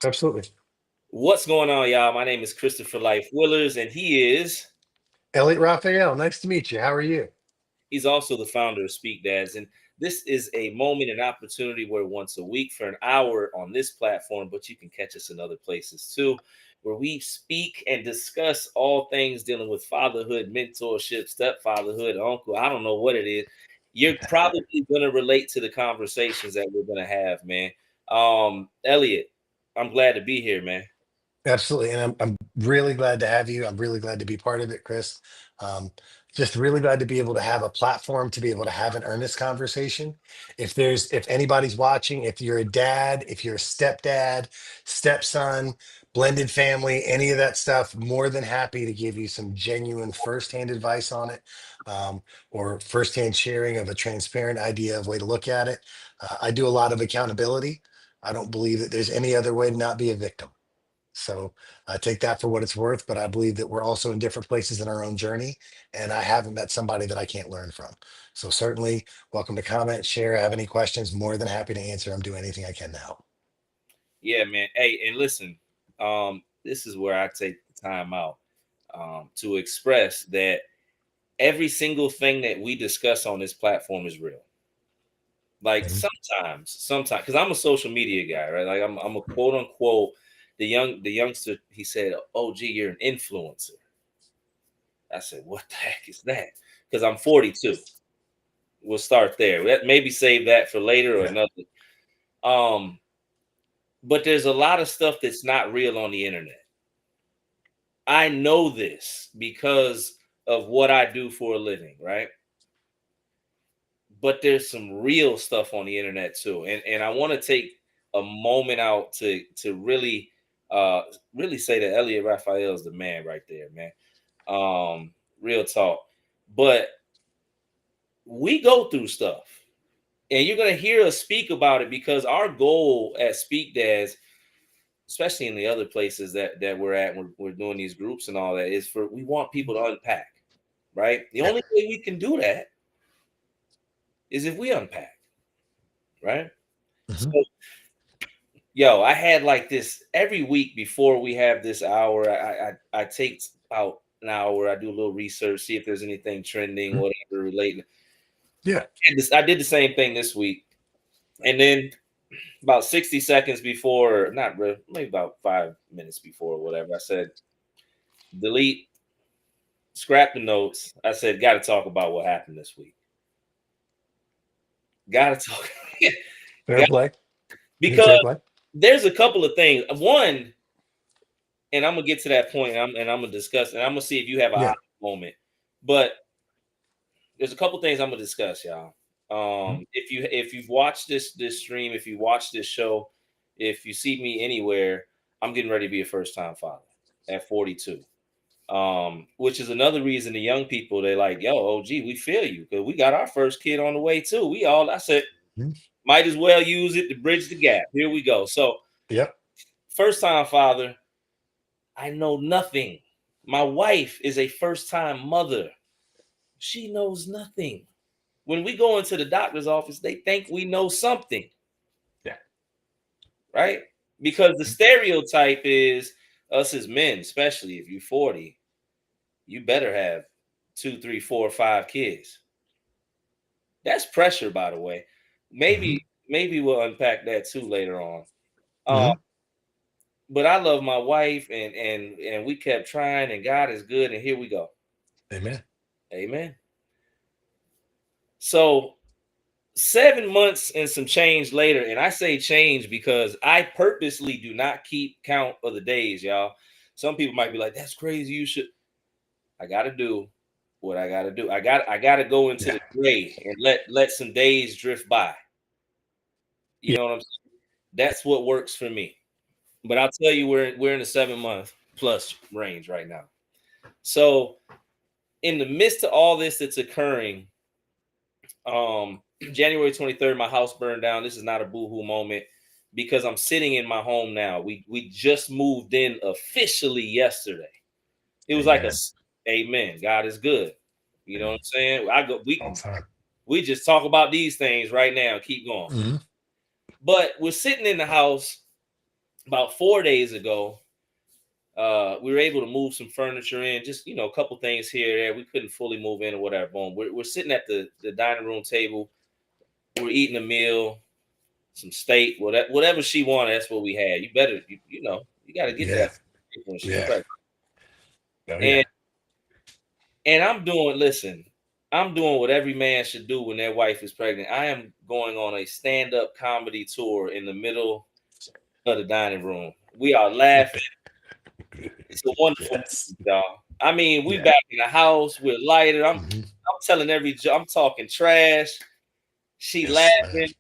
Absolutely. What's going on, y'all? My name is Christopher Life Willers, and Elliot Raphael, nice to meet you. How are you? he's also the founder of SpeakDads. And this is a moment and opportunity where once a week for an hour on this platform, but you can catch us in other places too, where we speak and discuss all things dealing with fatherhood, mentorship, stepfatherhood, uncle. I don't know what it is. You're probably going to relate to the conversations that we're going to have, man. Elliot, I'm glad to be here, man. Absolutely. And I'm really glad to have you. I'm really glad to be part of it, Chris. Um, just really glad to be able to have a platform to be able to have an earnest conversation. If anybody's watching, if you're a dad, if you're a stepdad, stepson, blended family, any of that stuff, more than happy to give you some genuine firsthand advice on it, or firsthand sharing of a transparent idea of way to look at it. I do a lot of accountability. I don't believe that there's any other way to not be a victim. So I take that for what it's worth, but I believe that we're also in different places in our own journey, and I haven't met somebody that I can't learn from. So certainly welcome to comment, share, have any questions, more than happy to answer them, do anything I can to help. Yeah, man. Hey, and listen, this is where I take the time out to express that every single thing that we discuss on this platform is real. Like Mhm. sometimes, because I'm a social media guy, right? Like I'm a quote unquote the youngster. He said, "Oh, gee, you're an influencer." I said, "What the heck is that?" Because I'm 42. We'll start there. Maybe save that for later or Yeah. another. Um, but there's a lot of stuff that's not real on the internet. I know this because of what I do for a living, right? But there's some real stuff on the internet too. And I want to take a moment out to uh really say that Elliot Raphael is the man right there, man. Real talk. But we go through stuff. And you're gonna hear us speak about it because our goal at SpeakDads, especially in the other places that we're at, we're doing these groups and all that, is for we want people to unpack, right? The Yeah. only way we can do that is if we unpack, right? So, Mhm. yo, I had like this every week before we have this hour. I take about an hour. I do a little research, see if there's anything trending, Mhm. whatever relating. Yeah. I did the same thing this week, and then about 60 seconds before, not really, maybe about 5 minutes before, whatever, I said delete, scrap the notes. I said, got to talk about what happened this week. Got to talk. Fair got, play. because Fair play. there's a couple of things. One, and I'm gonna get to that point, and I'm gonna discuss, and I'm gonna see if you have a Yeah. moment. But there's a couple things I'm gonna discuss, y'all. Mhm. If you've watched this stream, if you watch this show, if you see me anywhere, I'm getting ready to be a first time father at 42. Which is another reason the young people they like, yo, oh gee, we feel you because we got our first kid on the way too. I said, Mhm. might as well use it to bridge the gap. Here we go. So Yep. first time father, I know nothing. My wife is a first time mother. She knows nothing. When we go into the doctor's office, they think we know something, Yeah. right? Because the stereotype is us as men, especially if you're 40, you better have two, three, four, five kids. That's pressure, by the way. Mhm. Maybe we'll unpack that too later on. Uh, Mhm. but I love my wife, and we kept trying, and God is good, and here we go. Amen. Amen. So 7 months and some change later, and I say change because I purposely do not keep count of the days, y'all. Some people might be like, "That's crazy." You should. I got to do what I got to do. I got to go into Yeah. the gray and let some days drift by. You Yeah. know what I'm saying? That's what works for me. But I'll tell you, we're in the 7 month plus range right now. So in the midst of all this that's occurring, January 23rd, my house burned down. This is not a boohoo moment because I'm sitting in my home now. We just moved in officially yesterday. It was like Amen. amen. God is good. You know what I'm Amen. saying? All the time. We just talk about these things right now. Keep going. Mhm. But we're sitting in the house about 4 days ago, we were able to move some furniture in, just a couple things here or there. We couldn't fully move in or whatever. Boom. We're sitting at the dining room table. We're eating a meal, some steak, whatever she wanted. That's what we had. You better, you got to get that Yeah. when she's Yeah. pregnant. Oh yeah. And I'm doing. Listen, I'm doing what every man should do when their wife is pregnant. I am going on a stand-up comedy tour in the middle of the dining room. We are laughing. It's a wonderful Yes. movie, y'all. I mean, we Yeah. back in the house. We're lighter. I'm Mhm. telling I'm talking trash. She Yes, man. laughing.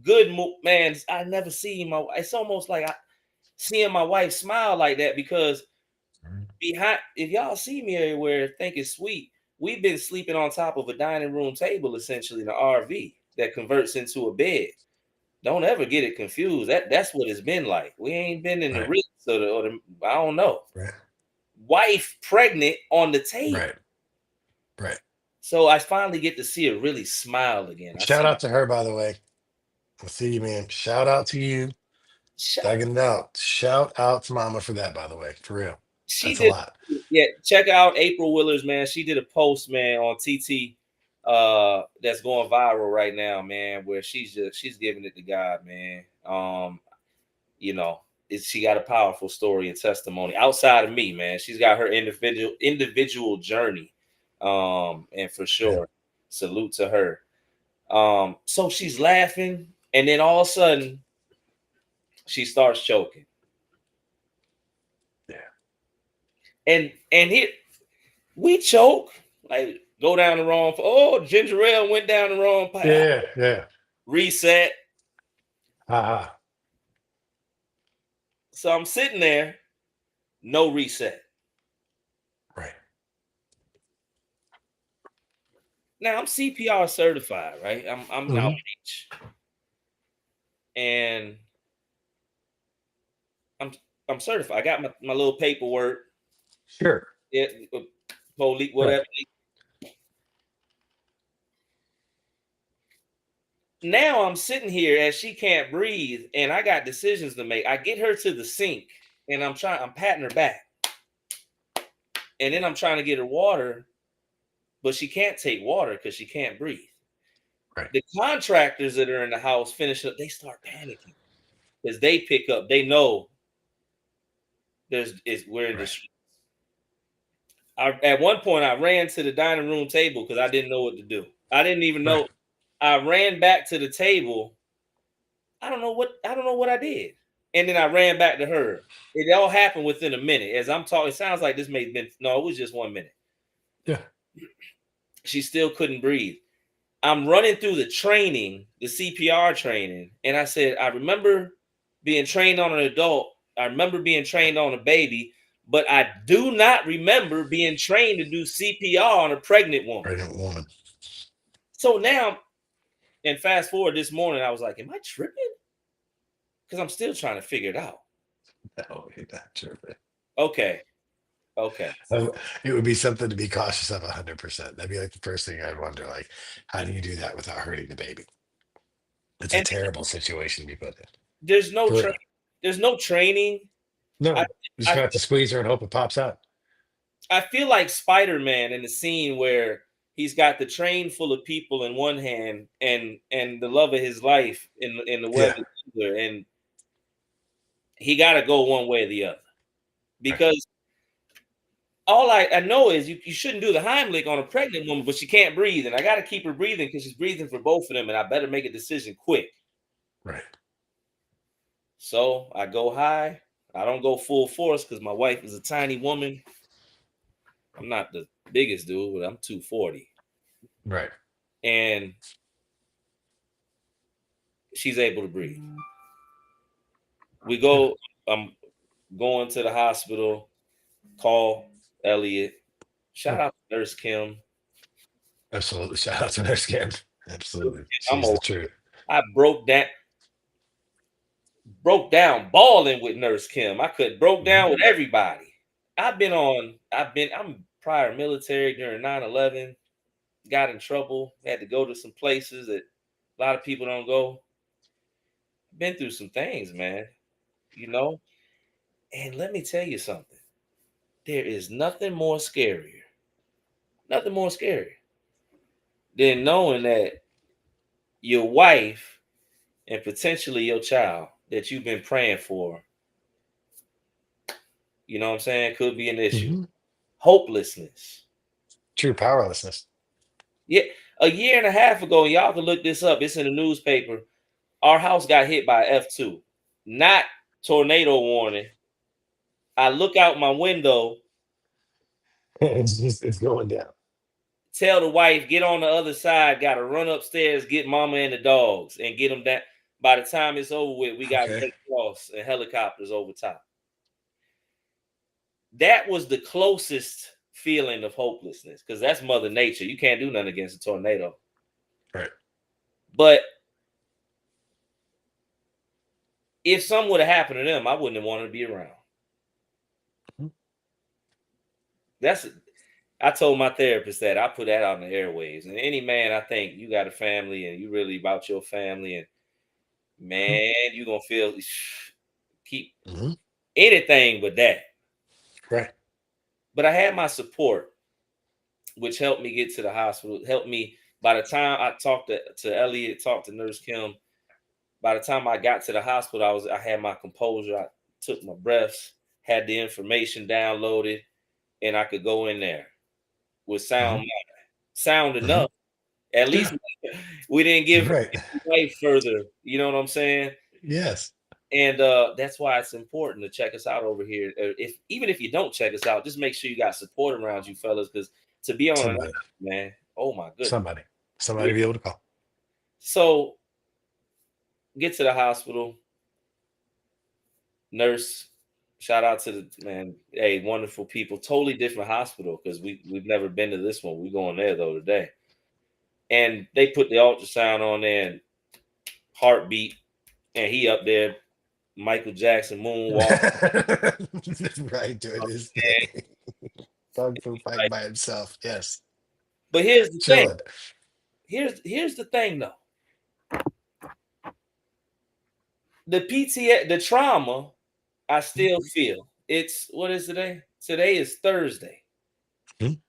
Good man. I never seen my. It's almost like seeing my wife smile like that because Mhm. behind. If y'all see me everywhere, think it's sweet. We've been sleeping on top of a dining room table, essentially in an RV that converts into a bed. Don't ever get it confused. That's what it's been like. We ain't been in the Right. Ritz or the I don't know. Right. Wife pregnant on the table. Right. Right. So I finally get to see her really smile again. I Shout see out to her, by the way. I see you, man. Shout out to you. shout Thugging it out. Shout out to Mama for that, by the way. For real. she That's a did lot. yeah, check out April Willers, man. She did a post, man, on TT that's going viral right now, man, where she's giving it to God, man. You know, she got a powerful story and testimony outside of me, man. She's got her individual journey. And for Yeah. sure, salute to her. So she's laughing, and then all of a sudden she starts choking. Yeah. And here we choke, like go down the wrong. Oh, ginger ale went down the wrong path. Yeah. Yeah. Reset. Ha. So I'm sitting there, no reset. Right. Now I'm CPR certified, right? I'm Hmm. outreach, and I'm I'm certified. I got my little paperwork. Sure. It, police, Right. whatever. Now I'm sitting here as she can't breathe, and I got decisions to make. I get her to the sink, and I'm patting her back, and then I'm trying to get her water, but she can't take water because she can't breathe. Right. The contractors that are in the house finish up, they start panicking because they pick up, they know we're in Right. distress. At one point I ran to the dining room table because I didn't know what to do. I didn't even Right. know. I ran back to the table. I don't know what I did. And then I ran back to her. It all happened within a minute. As I'm talking, it sounds like this may have been no, it was just 1 minute. Yeah. She still couldn't breathe. I'm running through the training, the CPR training, and I said, I remember being trained on an adult. I remember being trained on a baby, but I do not remember being trained to do CPR on a pregnant woman. Pregnant woman. So now, and fast forward this morning, I was like, am I tripping? Because I'm still trying to figure it out. No, you're not tripping. Okay. Okay. It would be something to be cautious of 100%. That'd be like the first thing I'd wonder, like, how do you do that without hurting the baby? It's a And terrible situation to be put in. there's no For tra- real. there's no training. I, No, you just I gonna have to squeeze her and hope it pops out. I feel like Spider-Man in the scene where he's got the train full of people in one hand and the love of his life in the web Yeah. in the other, and he got to go one way or the other Right. because all I know is you shouldn't do the Heimlich on a pregnant woman, but she can't breathe, and I got to keep her breathing because she's breathing for both of them, and I better make a decision quick. Right. So I go high. I don't go full force because my wife is a tiny woman. I'm not the biggest dude, but I'm 240, Right. and she's able to breathe. We Yeah. go. I'm going to the hospital. Call Elliot. Yeah. Shout out to Nurse Kim. Absolutely. Shout out to Nurse Kim. Absolutely. I'm She's a, the truth. I broke down bawling with Nurse Kim. I could broke Mhm. down with everybody. I'm prior military during 9/11. Got in trouble. Had to go to some places that a lot of people don't go. Been through some things, man. you know. And let me tell you something. There is nothing more scary than knowing that your wife and potentially your child that you've been praying for, you know what I'm saying, could be an issue. Mhm. Hopelessness. True powerlessness. Yeah, a year and a half ago, y'all can look this up. It's in the newspaper. Our house got hit by F2, not tornado warning. I look out my window, It's going down. tell the wife, get on the other side, got to run upstairs, get mama and the dogs, and get them down. By the time it's over with, we got Okay. Red Cross and helicopters over top. That was the closest feeling of hopelessness because that's Mother Nature. You can't do nothing against a tornado. Right. But if something would have happened to them, I wouldn't have wanted to be around. Mhm. That's I told my therapist that I put that out in the airwaves. And any man, I think you got a family and you really about your family, and man, you gonna feel keep Mhm. anything but that. Right. But I had my support, which helped me get to the hospital. Helped me by the time I talked to Elliot, talked to Nurse Kim. By the time I got to the hospital, I had my composure. I took my breaths, had the information downloaded, and I could go in there with Mhm. sound Mhm. enough. At least Yeah. we didn't give Right. life further. You know what I'm saying? Yes. And that's why it's important to check us out over here. If even if you don't check us out, just make sure you got support around you, fellas, because to be on an Somebody. man, oh my goodness. Somebody. Somebody Yeah. to be able to call. So get to the hospital, nurse. Shout out to the man. Hey, wonderful people. Totally different hospital because we've never been to this one. We going there though today. And they put the ultrasound on there and heartbeat, and he up there, Michael Jackson moonwalk. Right, doing his thing. Dog food fighting by himself. Yes. But here's the thing. Chilling. Here's the thing though. The PTA, the trauma, I still feel. It's what is today? Today is Thursday. Mhm.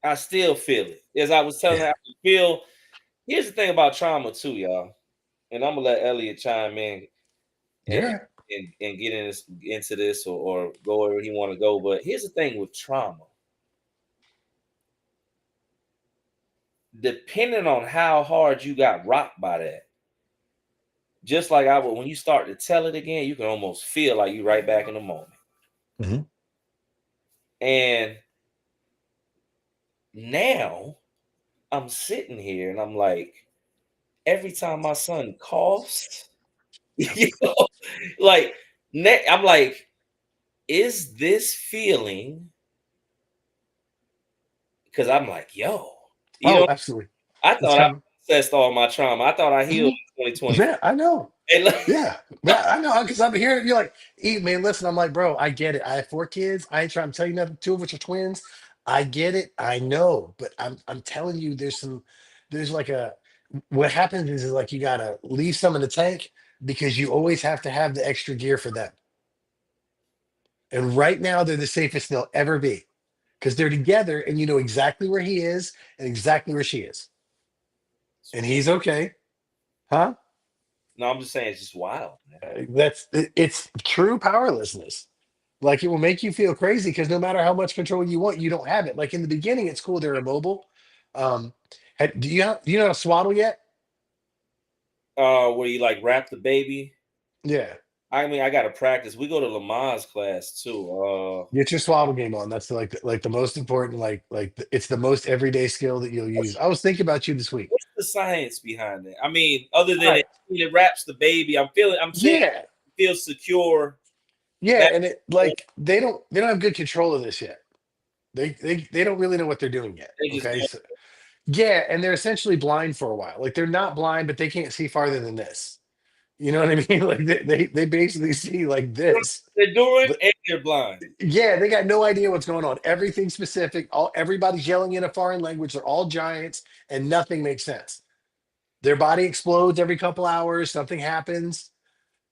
I still feel it. As I was telling her, Yeah. I can feel. Here's the thing about trauma too, y'all. And I'm gonna let Elliot chime in and, Yeah. and get into this or go wherever he want to go. But here's the thing with trauma. Depending on how hard you got rocked by that, just like I would, when you start to tell it again, you can almost feel like you right back in the moment. Mhm. And now I'm sitting here and I'm like, every time my son coughs, you know, like I'm like, is this feeling? Because I'm like, yo, you Oh, know, absolutely. I It's thought I coming. processed all my trauma. I thought I healed Mhm. in 2020. Yeah, I know. And like, Yeah. Yeah, I know. Because I'm hearing you like, man, listen, I'm like, bro, I get it. I have 4 kids. I ain't trying to tell you nothing, two of which are twins. I get it. I know. But I'm telling you, there's like what happens is like you gotta leave some in the tank because you always have to have the extra gear for them. And right now they're the safest they'll ever be because they're together and you know exactly where he is and exactly where she is. it's And wild. he's okay. Huh? No, I'm just saying it's just wild, man. It's true powerlessness. Like it will make you feel crazy because no matter how much control you want, you don't have it. Like in the beginning, it's cool they're immobile. Um, do you know how to swaddle yet? Where you like wrap the baby. Yeah, I mean, I gotta practice. We go to Lamont's class too. get your swaddle game on. That's like the most important. It's the most everyday skill that you'll use. I was thinking about you this week. What's the science behind it? I mean, other All than right. it wraps the baby, I'm saying Yeah, it feels secure. yeah, Back and it like they don't have good control of this yet. They don't really know what they're doing yet. they just Okay, go. so yeah, and they're essentially blind for a while. Like they're not blind, but they can't see farther than this. You know what I mean? Like they basically see like this. They're doing But and they're blind. yeah, they got no idea what's going on. Everything's specific. Everybody's yelling in a foreign language. They're all giants, and nothing makes sense. Their body explodes every couple hours. Something happens.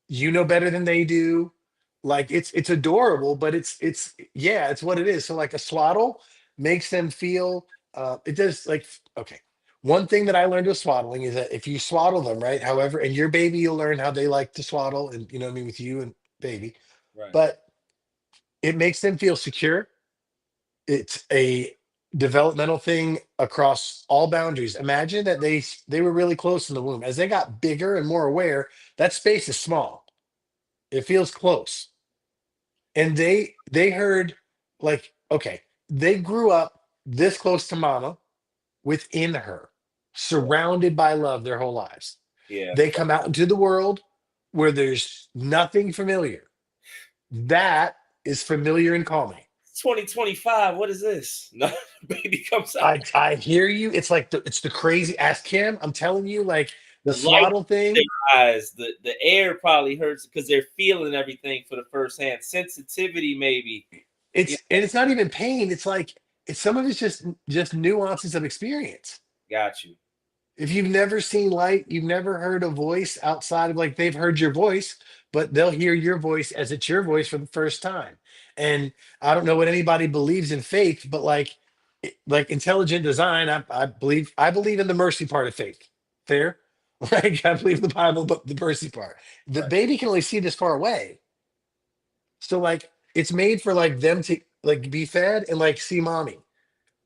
You know better than they do. Like it's adorable, but it's yeah, it's what it is. So like a swaddle makes them feel it does like okay. One thing that I learned with swaddling is that if you swaddle them, right, however, and your baby, you'll learn how they like to swaddle, and you know what I mean with you and baby, Right. but it makes them feel secure. It's a developmental thing across all boundaries. Imagine that they were really close in the womb. As they got bigger and more aware, that space is small. It feels close. And they heard like okay, they grew up this close to mama within her, Yeah. surrounded by love their whole lives. Yeah. They come out into the world where there's nothing familiar. That is familiar and calming. 2025. What is this? No, baby comes out. I hear you. It's like it's the crazy ask Kim. I'm telling you, like the The light swaddle in thing. their eyes, the air probably hurts because they're feeling everything for the first hand. Sensitivity, maybe. Yeah, It's not even pain. It's like it's some of it's just nuances of experience. got you. If you've never seen light, you've never heard a voice outside of like they've heard your voice, but they'll hear your voice as it's your voice for the first time. And I don't know what anybody believes in faith, but like like intelligent design, I believe in the mercy part of faith. Fair? Like I believe the Bible, but the mercy part. The Right. baby can only see this far away. So like it's made for like them to like be fed and like see mommy.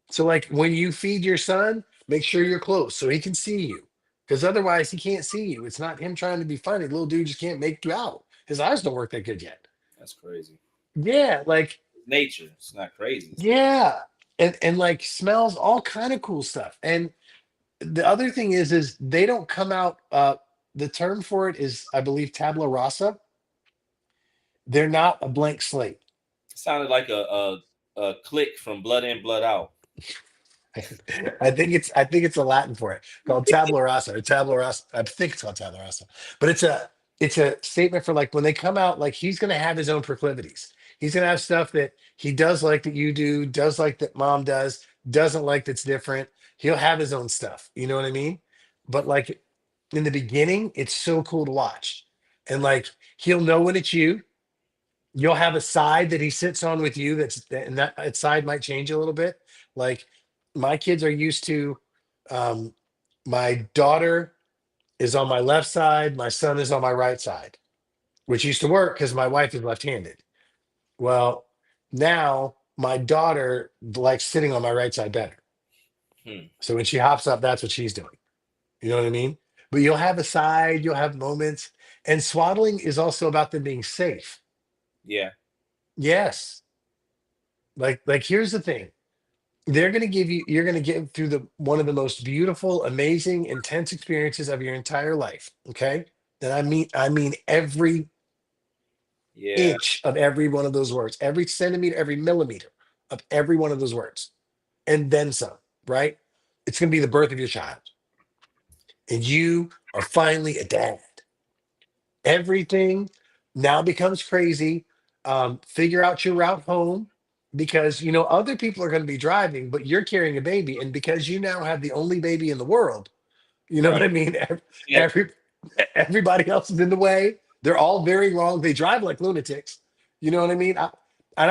So like when you feed your son, make sure you're close so he can see you. Because otherwise he can't see you. It's not him trying to be funny. Little dude just can't make you out. His eyes don't work that good yet. That's crazy. Yeah, like It's nature. It's not crazy. It's nature. yeah. And like smells all kind of cool stuff. And the other thing is they don't come out the term for it is I believe tabula rasa. They're not a blank slate. It sounded like a click from Blood In, Blood Out. I think it's a Latin for it called tabula rasa or tabula rasa. I think it's called tabula rasa, but it's a statement for like when they come out, like he's gonna have his own proclivities. He's gonna have stuff that he does like that you do, does like that mom does, doesn't like that's different. He'll have his own stuff. You know what I mean? But like in the beginning, it's so cool to watch, and like he'll know when it's you. You'll have a side that he sits on with you and that side might change a little bit. Like my kids are used to um my daughter is on my left side, my son is on my right side, which used to work because my wife is left-handed. Well, now my daughter likes sitting on my right side better. Hmm. So when she hops up, that's what she's doing. You know what I mean? But you'll have a side, you'll have moments, and swaddling is also about them being safe. Yeah. Yes. Like here's the thing. They're going to give you you're going to get through the one of the most beautiful, amazing, intense experiences of your entire life, okay? And I mean every Yeah. inch of every one of those words, every centimeter, every millimeter of every one of those words. And then some, right? It's going to be the birth of your child. And you are finally a dad. Everything now becomes crazy. Figure out your route home because you know other people are going to be driving, but you're carrying a baby, and because you now have the only baby in the world, you know Right. what I mean. Yeah. Every everybody else is in the way. They're all very wrong. They drive like lunatics. You know what I mean? And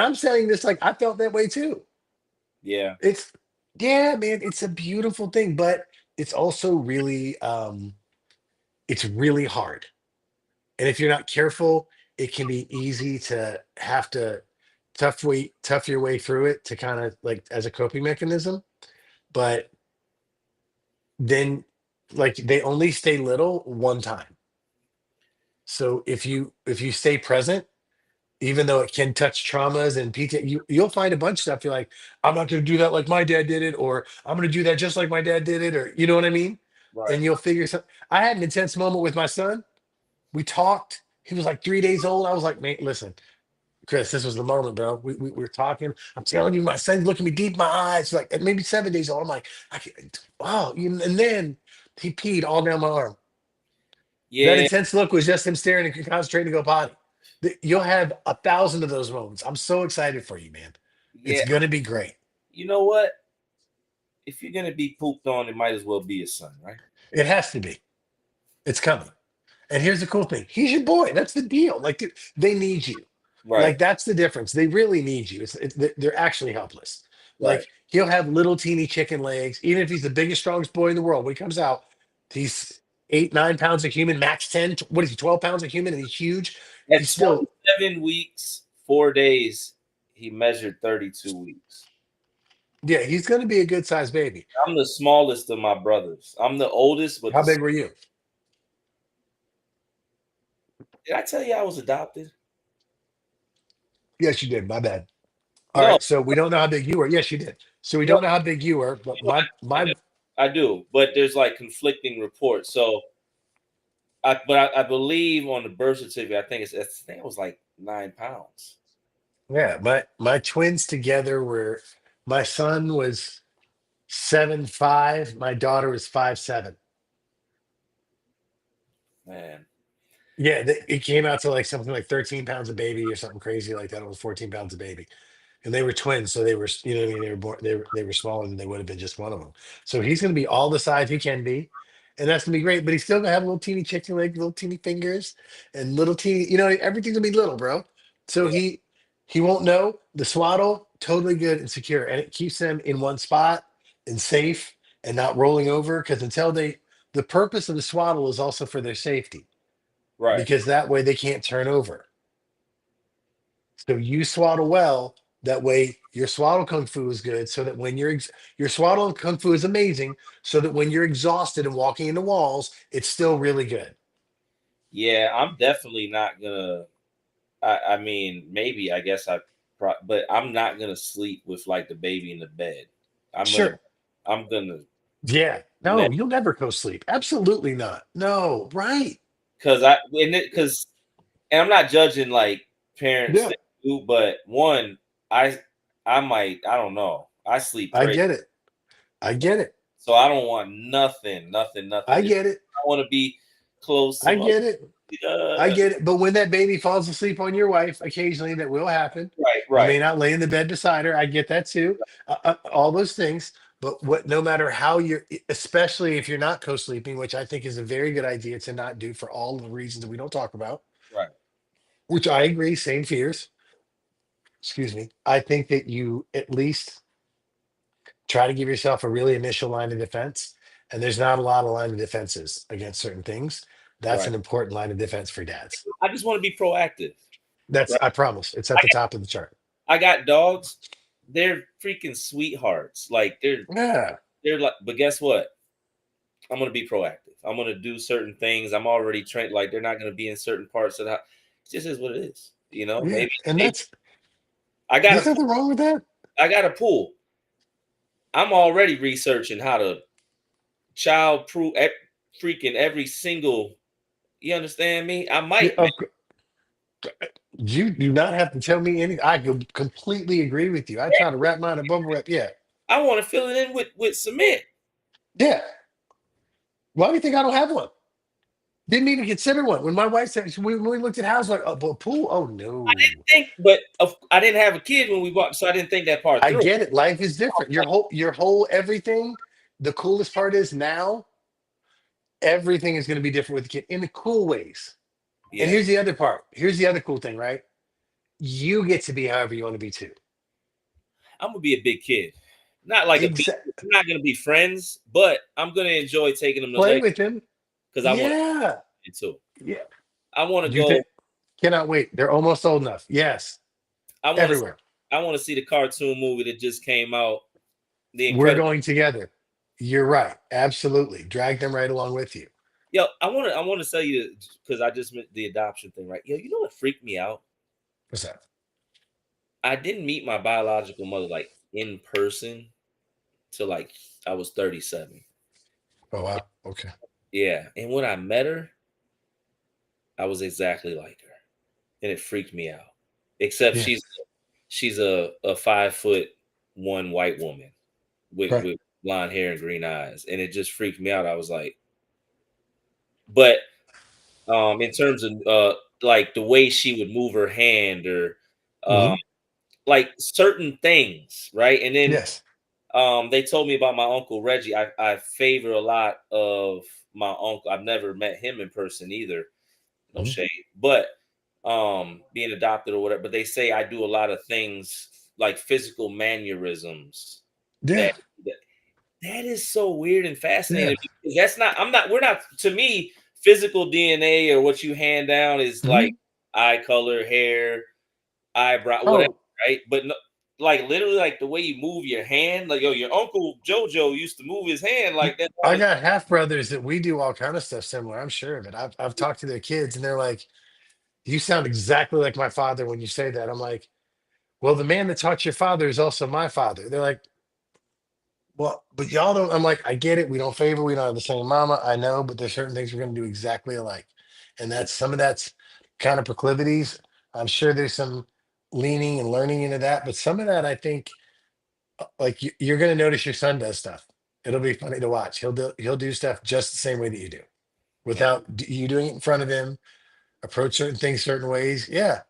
I'm saying this like I felt that way too. Yeah. It's yeah, man. It's a beautiful thing, but it's also really it's really hard. And if you're not careful, it can be easy to have to tough your way through it to kind of like as a coping mechanism. But then like they only stay little one time. So if you stay present, even though it can touch traumas and PT, you'll find a bunch of stuff. You're like, I'm not going to do that like my dad did it, or I'm going to do that just like my dad did it, or you know what I mean. Right. And you'll figure something. I had an intense moment with my son. We talked. He was like 3 days old. I was like, man, listen, Chris, this was the moment, bro. We were talking. I'm telling you, my son's looking me deep in my eyes, like at maybe 7 days old. I'm like, wow. And then he peed all down my arm. That Yeah. intense look was just him staring and concentrating to go potty. You'll have 1,000 of those moments. I'm so excited for you, man. It's Yeah. gonna be great. You know what? If you're gonna be pooped on, it might as well be a son, right? It has to be. It's coming. And here's the cool thing: he's your boy. That's the deal. Like dude, they need you. Right, Like that's the difference. They really need you. They're actually helpless. right. Like he'll have little teeny chicken legs, even if he's the biggest, strongest boy in the world. When he comes out, he's 8, 9 pounds of human, max 10. What is he? 12 pounds of human, and he's huge. At He's still 27 weeks, 4 days, he measured 32 weeks. yeah. He's going to be a good sized baby. I'm the smallest of my brothers. I'm the oldest, but How big were you? did I tell you I was adopted? Yes, you did. My bad. All No, right. So we don't know how big you were. Yes, you did. So we no, don't know how big you were, but no, my I do, but there's like conflicting reports. So, I believe on the birth certificate, I think it was like 9 pounds. yeah, my twins together were my son was 7'5", my daughter was 5'7". Man, Yeah, it came out to like something like 13 pounds of baby or something crazy like that. It was 14 pounds of baby. And they were twins, so they were, you know what I mean? They were born, they were smaller than they would have been just one of them. So he's going to be all the size he can be, and that's going to be great. But he's still going to have little teeny chicken legs, little teeny fingers, and little teeny, everything's going to be little, bro. So yeah, he won't know the swaddle, totally good and secure, and it keeps them in one spot and safe and not rolling over. Because the purpose of the swaddle is also for their safety, right. because that way they can't turn over. So you swaddle well. That way your swaddle kung fu is good. So that when your swaddle kung fu is amazing. So that when you're exhausted and walking into walls, it's still really good. Yeah, I'm definitely not gonna. I mean, maybe I guess but I'm not gonna sleep with like the baby in the bed. I'm gonna, Sure. I'm gonna Yeah. let No, you'll never go sleep. Absolutely not. No. Right. because and I'm not judging like parents Yeah. that do, but one, I I don't know. I sleep I crazy, get it. I get it. so I don't want nothing, nothing, nothing. I Just get it. I want to be close to I my. get it. I Uh, get it. But when that baby falls asleep on your wife, occasionally that will happen. right, You right, may not lay in the bed beside her. I get that too. All those things. But no matter how especially if you're not co-sleeping, which I think is a very good idea to not do for all the reasons that we don't talk about, right, which I agree, same fears. Excuse me. I think that you at least try to give yourself a really initial line of defense. And there's not a lot of line of defenses against certain things. That's right. an important line of defense for dads. I just want to be proactive. Right. I promise, it's I at the top of the chart. I got dogs. They're freaking sweethearts. Like Yeah. they're like. But guess what? I'm gonna be proactive. I'm gonna do certain things. I'm already trained. Like they're not gonna be in certain parts of the house. It just is what it is. You know. Yeah. And Maybe that's I got there's a nothing wrong with that. I got a pool. I'm already researching how to child proof freaking every single. You understand me? I Yeah, might, man. you do not have to tell me anything. I completely agree with you. I try to wrap mine in bubble wrap. Yeah. I want to fill it in with cement. Yeah. Why do you think I don't have one? Didn't even consider one. When my wife said, when we looked at house, like, oh, but pool? Oh, no. But I didn't have a kid when we bought, so I didn't think that part I through. get it. Life is different. Your whole everything. The coolest part is now everything is going to be different with the kid in the cool ways. And Yeah, here's the other part. Here's the other cool thing, right? You get to be however you want to be too. I'm gonna be a big kid, not like a big. Exactly. We're not gonna be friends, but I'm gonna enjoy taking them to Play Lego with him. because I want Yeah. to too. Yeah. I want to You go. think? Cannot wait. They're almost old enough. Yes. I want to. Everywhere. I want to see the cartoon movie that just came out, The We're Incredible. going together. You're right. Absolutely. Drag them right along with you. Yo, I want to tell you because I just meant the adoption thing, right? Yo, you know what freaked me out? What's that? I didn't meet my biological mother like in person till like I was 37. Oh wow. Okay. Yeah, and when I met her, I was exactly like her, and it freaked me out. Except Yeah. she's a 5'1" white woman Right. with blonde hair and green eyes, and it just freaked me out. I was like, but in terms of like the way she would move her hand or um, Hmm. like certain things, right? And then Yes. they told me about my uncle Reggie. I favor a lot of my uncle. I've never met him in person either. no Mhm. shade, but being adopted or whatever. But they say I do a lot of things like physical mannerisms Yeah. that that, that is so weird and Yeah. fascinating because that's not I'm not we're not to me physical DNA or what you hand down is like Mhm. eye color, hair, eyebrow, whatever, Oh, right? But no, like literally like the way you move your hand, like yo, your uncle Jojo used to move his hand like that all I the got half brothers that we do all kind of stuff similar. I'm sure of it. I've talked to their kids and they're like, "You sound exactly like my father when you say that." I'm like, "Well, the man that taught your father is also my father." They're like, "Well, but y'all don't." I'm like, "I get it. We don't favor. We don't have the same mama. I know, but there's certain things we're going to do exactly alike, and that's some of that's kind of proclivities. I'm sure there's some leaning and learning into that, but some of that I think like you're going to notice your son does stuff. It'll be funny to watch. He'll do stuff just the same way that you do, yeah. without you doing it in front of him. Approach certain things certain ways. Yeah,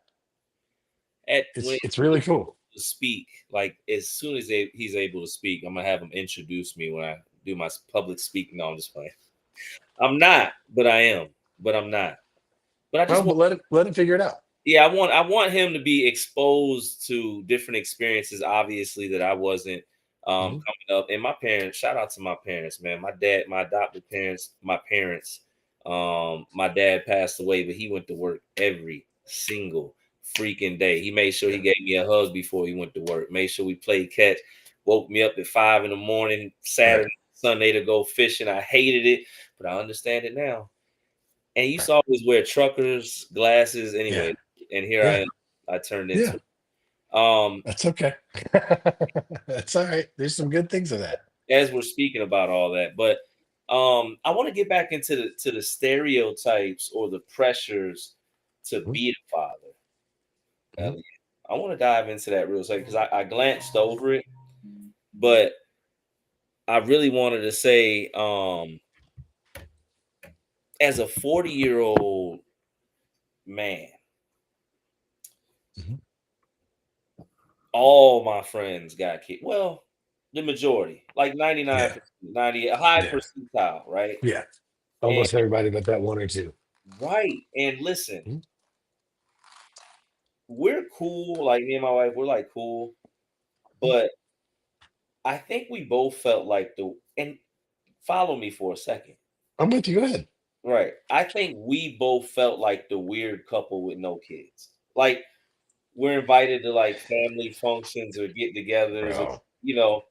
At when it's he really gets cool. to speak, like as soon as he's able to speak, I'm gonna have him introduce me when I do my public speaking. No, I'm just playing. I'm not, but I am. But I'm not. But I just Well, want but let him figure it out. yeah, I want him to be exposed to different experiences, obviously, that I wasn't Mhm. coming up. And my parents, shout out to my parents, man. My dad, my adopted parents, my parents. My dad passed away, but he went to work every single freaking day. He made sure he Yeah, gave me a hug before he went to work. Made sure we played catch. Woke me up at 5 in the morning, right, Saturday, Sunday to go fishing. I hated it, but I understand it now. And he used right. to always wear truckers, glasses, Yeah, anyway. And here I yeah, am. I turned into yeah. um That's okay. That's all right. There's some good things of that. as we're speaking about all that, but I want to get back into the stereotypes or the pressures to Mhm, be a father, mhm, Elliot. I want to dive into that real second because I glanced over it, but I really wanted to say, as a 40-year-old man, mhm. all my friends got kids. Well, the majority, like Yeah, 99%, 90, a high yeah, percentile, right? yeah. And Almost everybody but that one or two. right. And listen, Mhm, we're cool. Like me and my wife, we're like cool. mhm. But I think we both felt like and follow me for a second. I'm with you. Go ahead. Right. I think we both felt like the weird couple with no kids. Like we're invited to like family functions or get togethers or, Bro, you know,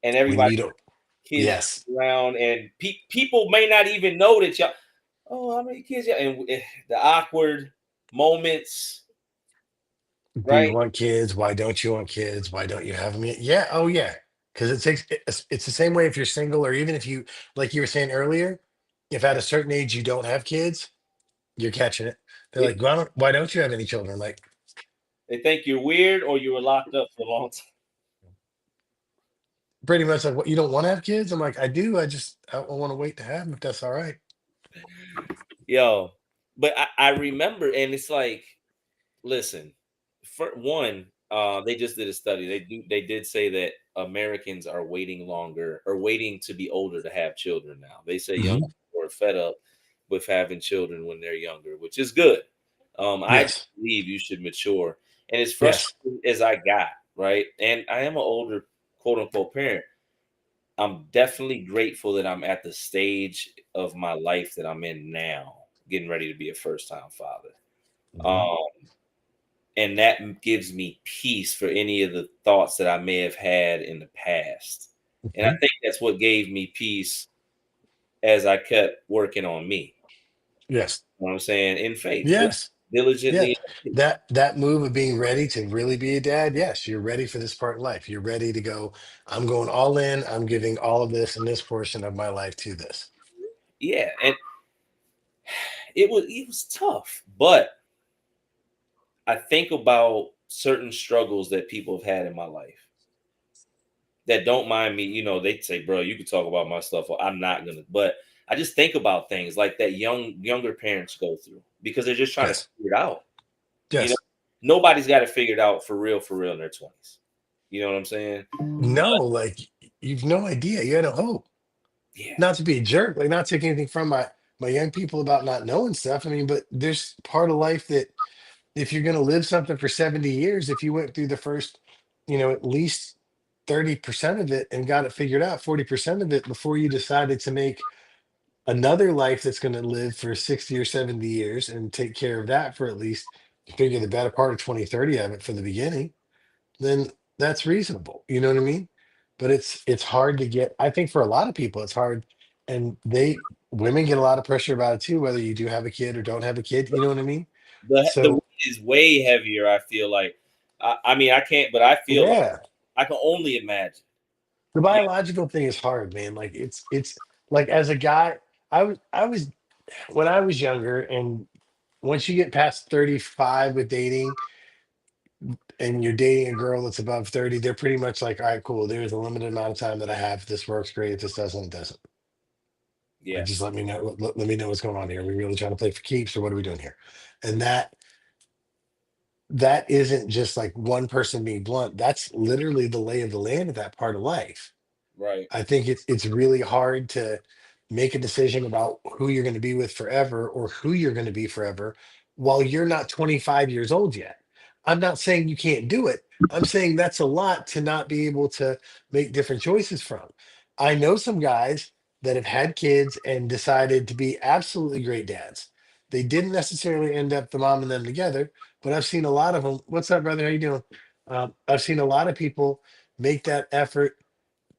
and when everybody you don't, kids yes, around and people may not even know that y'all, oh, how many kids? And the awkward moments, do you right? want kids? Why don't you want kids? Why don't you have them yet? Yeah. Oh, yeah. Because it's the same way if you're single, or even if you, like you were saying earlier, if at a certain age you don't have kids, you're catching it. They're It, like, why don't you have any children? Like, they think you're weird or you were locked up for a long time. pretty much like, what, you don't want to have kids? I'm like, I do. I want to wait to have them if that's all right. Yo, but I remember, and it's like, listen, for one, they just did a study. They did say that Americans are waiting longer or waiting to be older to have children now. They say young Mhm. people are fed up with having children when they're younger, which is good. I just Yes. believe you should mature. And as Yes. frustrating as I got, right? And I am an older quote unquote parent. I'm definitely grateful that I'm at the stage of my life that I'm in now, getting ready to be a first time father. Mhm. Um, and that gives me peace for any of the thoughts that I may have had in the past. And I Mhm. think that's what gave me peace as I kept working on me. Yes. You know what I'm saying? In faith, Yes. Yeah. diligently. That move of being ready to really be a dad. Yes, you're ready for this part in life. You're ready to go. I'm going all in. I'm giving all of this and this portion of my life to this. Yeah, and it was tough, but I think about certain struggles that people have had in my life that don't mind me, they say, bro, you can talk about my stuff. Or I'm not gonna, but I just think about things like that younger parents go through because they're just trying to Yes. figure it out. You know, Yes. nobody's got it figured out for real in their 20s. You know what I'm saying? No, like you've no idea. You had a hope. Yeah. Not to be a jerk, like not taking anything from my my young people about not knowing stuff. I mean, but there's part of life that if you're going to live something for 70 years, if you went through the first, at least 30% of it and got it figured out, 40% of it before you decided to make another life that's going to live for 60 or 70 years and take care of that for at least, figure the better part of 20, 30 of it for the beginning, then that's reasonable. You know what I mean? But it's hard to get, I think for a lot of people, it's hard. And women get a lot of pressure about it too, whether you do have a kid or don't have a kid. You know what I mean? The weight So is way heavier. I feel like. I mean, I can't, but I feel like yeah, I can only imagine. the Yeah, biological thing is hard, man. Like it's like as a guy, I was when I was younger, and once you get past 35 with dating and you're dating a girl that's above 30, they're pretty much like, all right, cool. There's a limited amount of time that I have. If this works, great. If this doesn't, it doesn't. Like, yeah, just let me know. Let me know what's going on here. Are we really trying to play for keeps, or what are we doing here? And that isn't just like one person being blunt. That's literally the lay of the land of that part of life. right. I think it's really hard to make a decision about who you're going to be with forever or who you're going to be forever while you're not 25 years old yet. I'm not saying you can't do it. I'm saying that's a lot to not be able to make different choices from. I know some guys that have had kids and decided to be absolutely great dads. They didn't necessarily end up the mom and them together, but I've seen a lot of them. What's up, brother? How you doing? I've seen a lot of people make that effort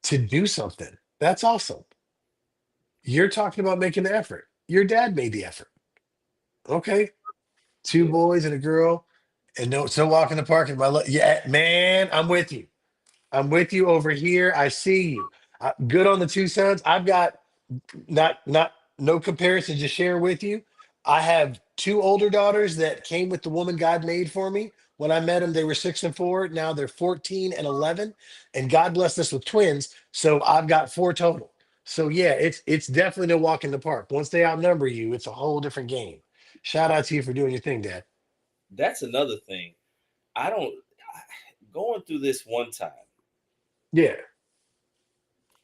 to do something. That's awesome. You're talking about making the effort. Your dad made the effort. Okay. Two Yeah, boys and a girl, and no, it's no walk in the park. And yeah, man, I'm with you. I'm with you over here. I see you. Good on the two sons. I've got not no comparison to share with you. I have two older daughters that came with the woman God made for me. When I met them, they were 6 and 4. Now they're 14 and 11, and God blessed us with twins. So I've got four total. So yeah, it's definitely no walk in the park. Once they outnumber you, it's a whole different game. Shout out to you for doing your thing, Dad. that's another thing. I don't going through this one time. Yeah,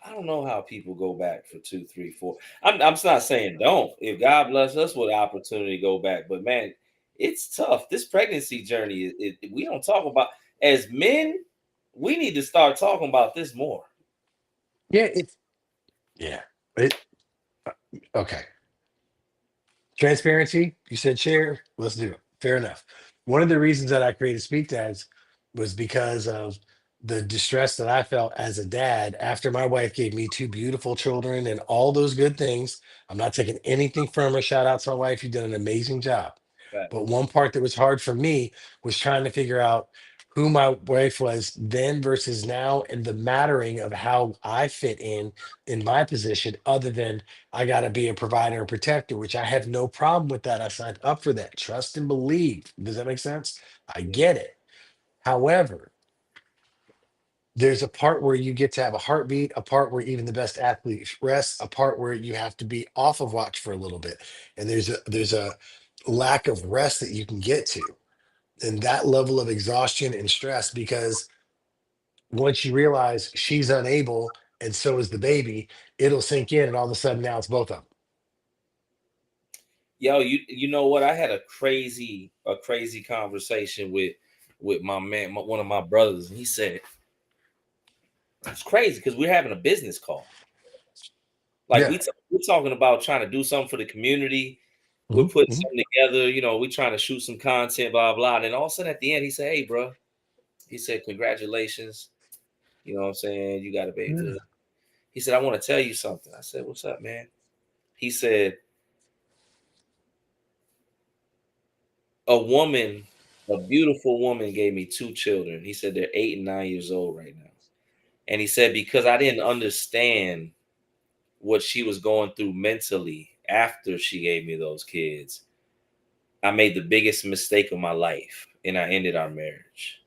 I don't know how people go back for two, three, four. I'm not saying don't. If God bless us with the opportunity to go back, but man, it's tough. This pregnancy journey, we don't talk about as men. We need to start talking about this more. yeah, yeah. It okay. Transparency, you said share, let's do it. Fair enough. One of the reasons that I created Speak Dads was because of the distress that I felt as a dad after my wife gave me two beautiful children and all those good things. I'm not taking anything from her. Shout out to my wife. You did an amazing job. But Facts. one part that was hard for me was trying to figure out who my wife was then versus now and the mattering of how I fit in my position, other than I got to be a provider and protector, which I have no problem with that. I signed up for that. Trust and believe. Does that make sense? I Yeah. get it. However, there's a part where you get to have a heartbeat, a part where even the best athletes rest, a part where you have to be off of watch for a little bit. And there's a lack of rest that you can get to. And that level of exhaustion and stress, because once you realize she's unable and so is the baby, it'll sink in, and all of a sudden now it's both of them. Yo, you know what? I had a crazy conversation with my man, one of my brothers, and he said it's crazy because we're having a business call. Like Yeah. we're talking about trying to do something for the community. We're Mhm, putting mhm. something together. We're trying to shoot some content, blah blah. And then all of a sudden at the end, he said, "Hey, bro," he said, "Congratulations." You know what I'm saying? You got a baby. Yeah. He said, "I want to tell you something." I said, "What's up, man?" He said, "A woman, a beautiful woman, gave me two children." He said they're 8 and 9 years old right now. And he said, because I didn't understand what she was going through mentally after she gave me those kids, I made the biggest mistake of my life and I ended our marriage.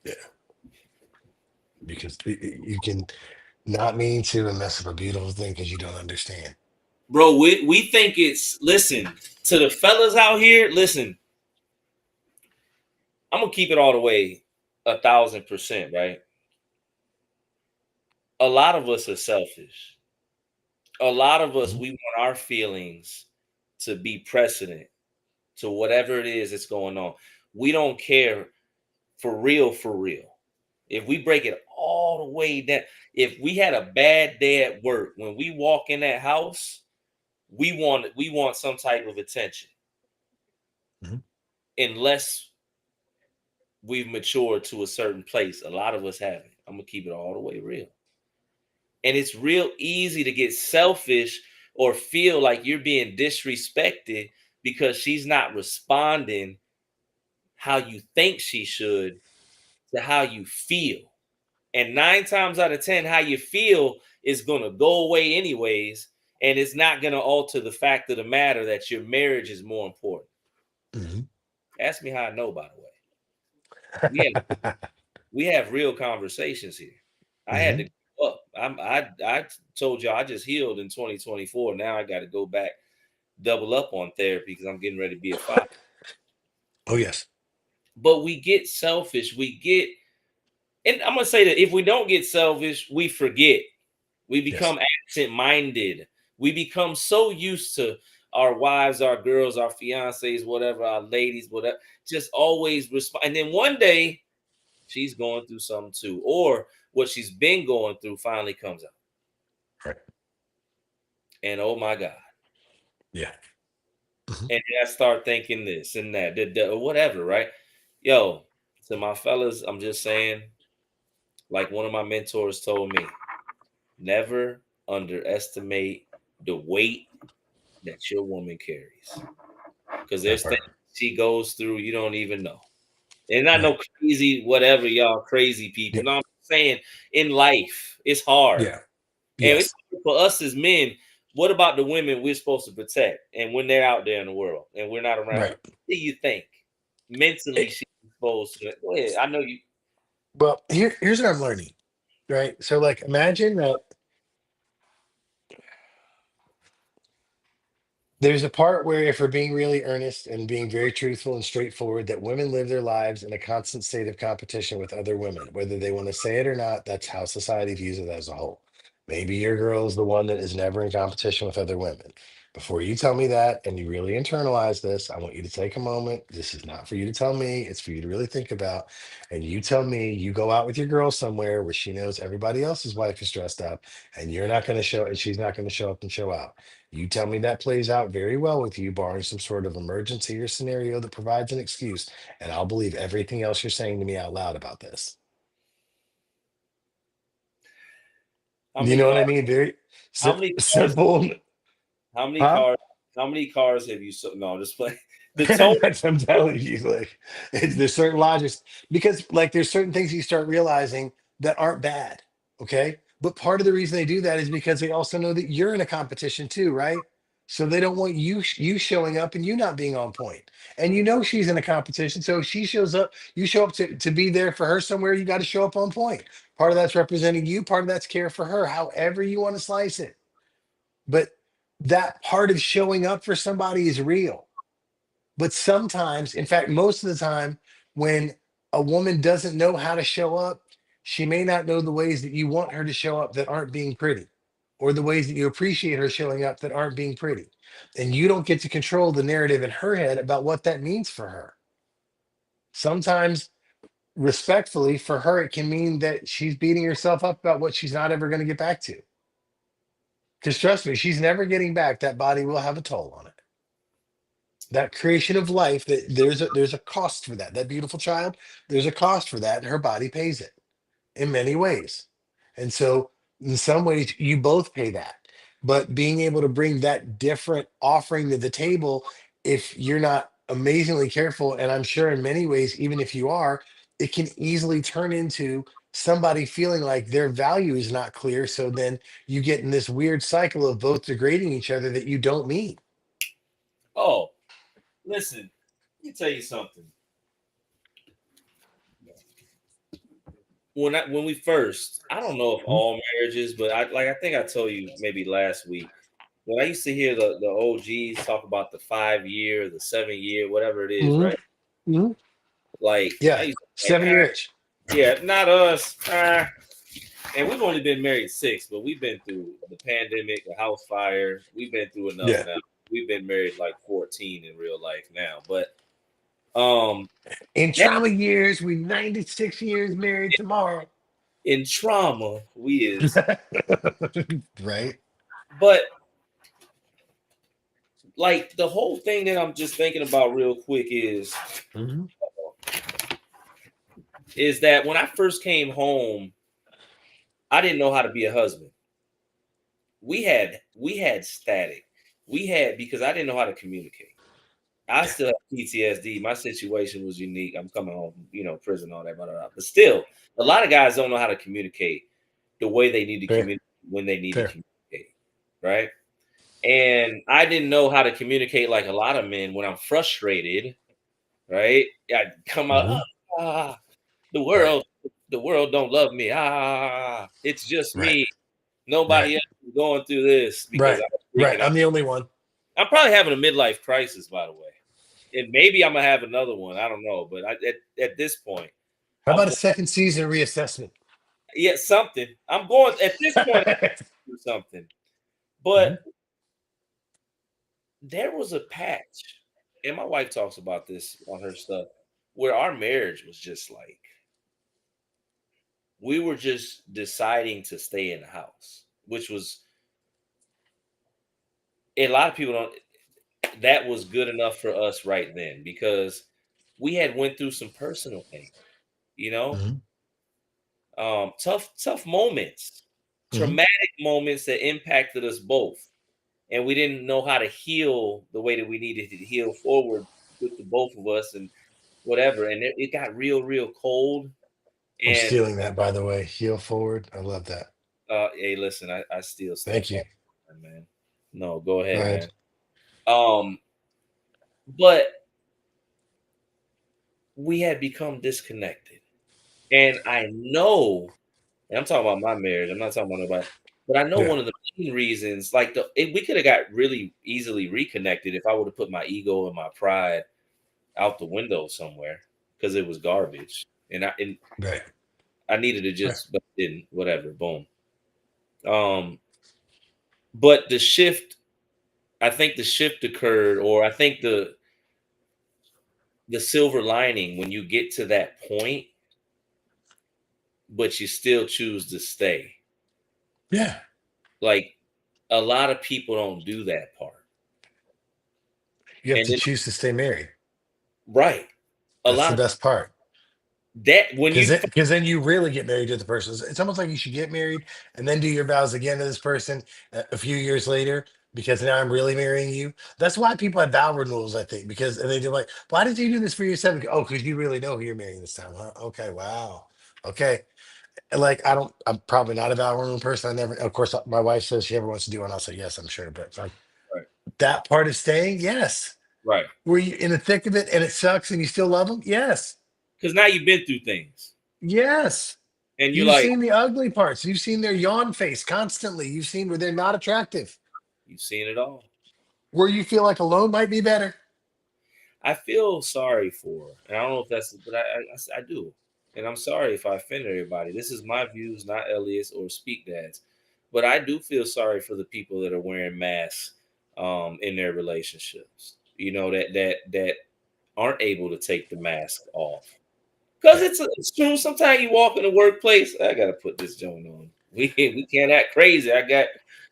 Yeah. Because you can not mean to and mess up a beautiful thing because you don't understand. Bro, we think it's, listen, to the fellas out here, listen, I'm gonna keep it all the way 1,000%, right? A lot of us are selfish. a lot of us, Mhm. we want our feelings to be precedent to whatever it is that's going on. We don't care for real, for real. If we break it all the way down, if we had a bad day at work, when we walk in that house, we want some type of attention. Mhm. Unless we've matured to a certain place, a lot of us haven't. I'm gonna keep it all the way real. And it's real easy to get selfish or feel like you're being disrespected because she's not responding how you think she should to how you feel. And 9 times out of 10, how you feel is going to go away anyways. And it's not going to alter the fact of the matter that your marriage is more important. Mhm. Ask me how I know, by the way. We have, we have real conversations here. I had to Mhm. go up. I told you I just healed in 2024. Now I got to go back, double up on therapy because I'm getting ready to be a father. Oh yes. But we get selfish. We get, and I'm gonna say that if we don't get selfish, we forget. We Yes. become absent-minded. We become so used to our wives, our girls, our fiancés, whatever, our ladies, whatever, just always respond. And then one day she's going through something too, or what she's been going through finally comes out. Right. And oh my God. Yeah. Mhm. And then I start thinking this and that, or whatever, right? Yo, to my fellas, I'm just saying, like one of my mentors told me, never underestimate the weight that your woman carries. Because That there's things part. she goes through you don't even know. And not Right. no crazy, whatever, y'all crazy Yeah. people. No, I'm saying in life, it's hard. Yeah. And it's Yes. hard for us as men. What about the women we're supposed to protect? And when they're out there in the world and we're not around, Right. what do you think mentally It- she's exposed to it? Go ahead. I know you. well, here's what I'm learning. Right. So, like, imagine that there's a part where, if we're being really earnest and being very truthful and straightforward, that women live their lives in a constant state of competition with other women, whether they want to say it or not. That's how society views it as a whole. Maybe your girl is the one that is never in competition with other women. Before you tell me that and you really internalize this, I want you to take a moment. This is not for you to tell me, it's for you to really think about. And you tell me you go out with your girl somewhere where she knows everybody else's wife is dressed up and you're not going to show, and she's not going to show up and show out. You tell me that plays out very well with you, barring some sort of emergency or scenario that provides an excuse, and I'll believe everything else you're saying to me out loud about this. How You many know what I cars? mean? Very How many cars? simple. How many Huh? cars? How many cars have you? No, just play. The tone. That's I'm telling you, like there's certain logics because like there's certain things you start realizing that aren't bad. Okay. But part of the reason they do that is because they also know that you're in a competition too, right? So they don't want you showing up and you not being on point. And you know she's in a competition. So if she shows up, you show up to be there for her somewhere, you got to show up on point. Part of that's representing you, part of that's care for her, however you want to slice it. But that part of showing up for somebody is real. But sometimes, in fact, most of the time, when a woman doesn't know how to show up, she may not know the ways that you want her to show up that aren't being pretty, or the ways that you appreciate her showing up that aren't being pretty. And you don't get to control the narrative in her head about what that means for her. Sometimes, respectfully, for her, it can mean that she's beating herself up about what she's not ever going to get back to. Because trust me, she's never getting back. That body will have a toll on it. That creation of life, that there's a cost for that beautiful child, there's a cost for that, and her body pays it in many ways. And so in some ways you both pay that, but being able to bring that different offering to the table, if you're not amazingly careful, and I'm sure in many ways, even if you are, it can easily turn into somebody feeling like their value is not clear, so then you get in this weird cycle of both degrading each other that you don't mean. Oh, listen. Let me tell you something. When we first, I don't know if all marriages, but I think I told you maybe last week when I used to hear the OGs talk about the 5 year, the 7 year, whatever it is, Mhm. right? Mhm. Like I Yeah, used to be like, 7 year itch. yeah, not us. and we've only been married 6, but we've been through the pandemic, a house fire. We've been through enough Yeah. now. We've been married like 14 in real life now, but um, In that trauma years, we 96 years married tomorrow. in trauma we is, Right? but like the whole thing that I'm just thinking about real quick Hmm. is that when I first came home, I didn't know how to be a husband. We had static. We had because I didn't know how to communicate. I Yeah. still have PTSD. My situation was unique. I'm coming home, prison, all that, blah, blah, blah. But still, a lot of guys don't know how to communicate the way they need to Fair. communicate when they need to Fair. communicate, right? And I didn't know how to communicate like a lot of men when I'm frustrated, right? I come out, Hmm. ah, the Right. world, the world don't love me. Ah, it's just Right. me. Right. Nobody else is going through this because Right. I'm Right. freaking out. I'm the only one. I'm probably having a midlife crisis, by the way, and maybe I'm gonna have another one. I don't know, but at this point, How I'm about a going, second season reassessment? yeah, something. I'm going at this point do something. But Mhm. there was a patch, and my wife talks about this on her stuff, where our marriage was just like we were just deciding to stay in the house, which was a lot of people don't. That was good enough for us right then because we had went through some personal things, you know, Mhm. tough moments, Mhm. traumatic moments that impacted us both, and we didn't know how to heal the way that we needed to heal forward with the both of us and whatever. And it got real cold. I'm And stealing that, by the way. Heel forward. I love that. hey, listen, I steal Thank stuff you. all the time, man. No, go Go ahead, man. ahead. Um, but we had become disconnected, and I know, and I'm talking about my marriage. I'm not talking about nobody, but I know Yeah. one of the main reasons, like we could have got really easily reconnected if I would have put my ego and my pride out the window somewhere because it was garbage, and Right. I needed to Right. just, but didn't. Whatever, boom. Um, but the shift, I think the shift occurred, or I think the silver lining when you get to that point, but you still choose to stay. Yeah. Like a lot of people don't do that part, You have and to then choose to stay married. right, a That's lot the of best part. that when Because you because then you really get married to the person. It's almost like you should get married and then do your vows again to this person a few years later. Because now I'm really marrying you. That's why people have vow renewals, I think. Because and they do like, why did you do this for yourself? Oh, because you really know who you're marrying this time, huh? Okay, wow. Okay. And like I'm probably not a vow renewal person. I never, of course, my wife says she ever wants to do one. I'll say yes, I'm sure. But like right, that part of staying, yes. right, Were you in the thick of it and it sucks and you still love them? Yes. because now you've been through things, Yes. and you're You've like seen the ugly parts. You've seen their yawn face constantly. You've seen where they're not attractive, you've seen it all. where you feel like alone might be better. I feel sorry for her, and I don't know if that's, but I do, and I'm sorry if I offended everybody. This is my views, not Elliot's or Speak Dad's, but I do feel sorry for the people that are wearing masks in their relationships. That aren't able to take the mask off because Right. it's true. Sometimes you walk in the workplace, I gotta put this joint on. We can't act crazy. I got,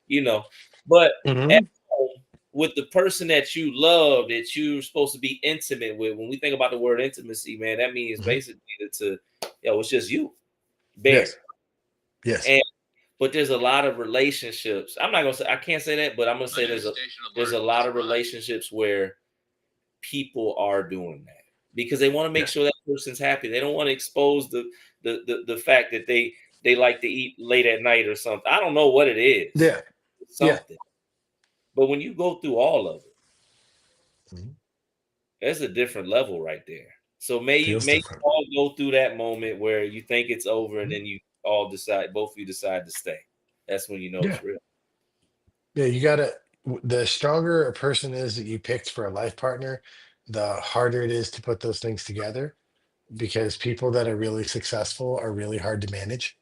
you know, but at Hmm. home with the person that you love, that you're supposed to be intimate with. When we think about the word intimacy, man, that means Hmm. basically it's just you, bare. Yes. Yes. And but there's a lot of relationships. I'm not gonna say I can't say that, but I'm gonna say there's a lot of relationships where people are doing that because they want to make Yeah. sure that person's happy. They don't want to expose the fact that they like to eat late at night or something. I don't know what it is. Yeah. It's Yeah. something. But when you go through all of it, Mhm. there's a different level right there. So may you Feels may you different. all go through that moment where you think it's over and Mhm. then you all decide both of you decide to stay. That's when you know Yeah. it's real. Yeah. You gotta. The stronger a person is that you picked for a life partner, the harder it is to put those things together. Because people that are really successful are really hard to manage.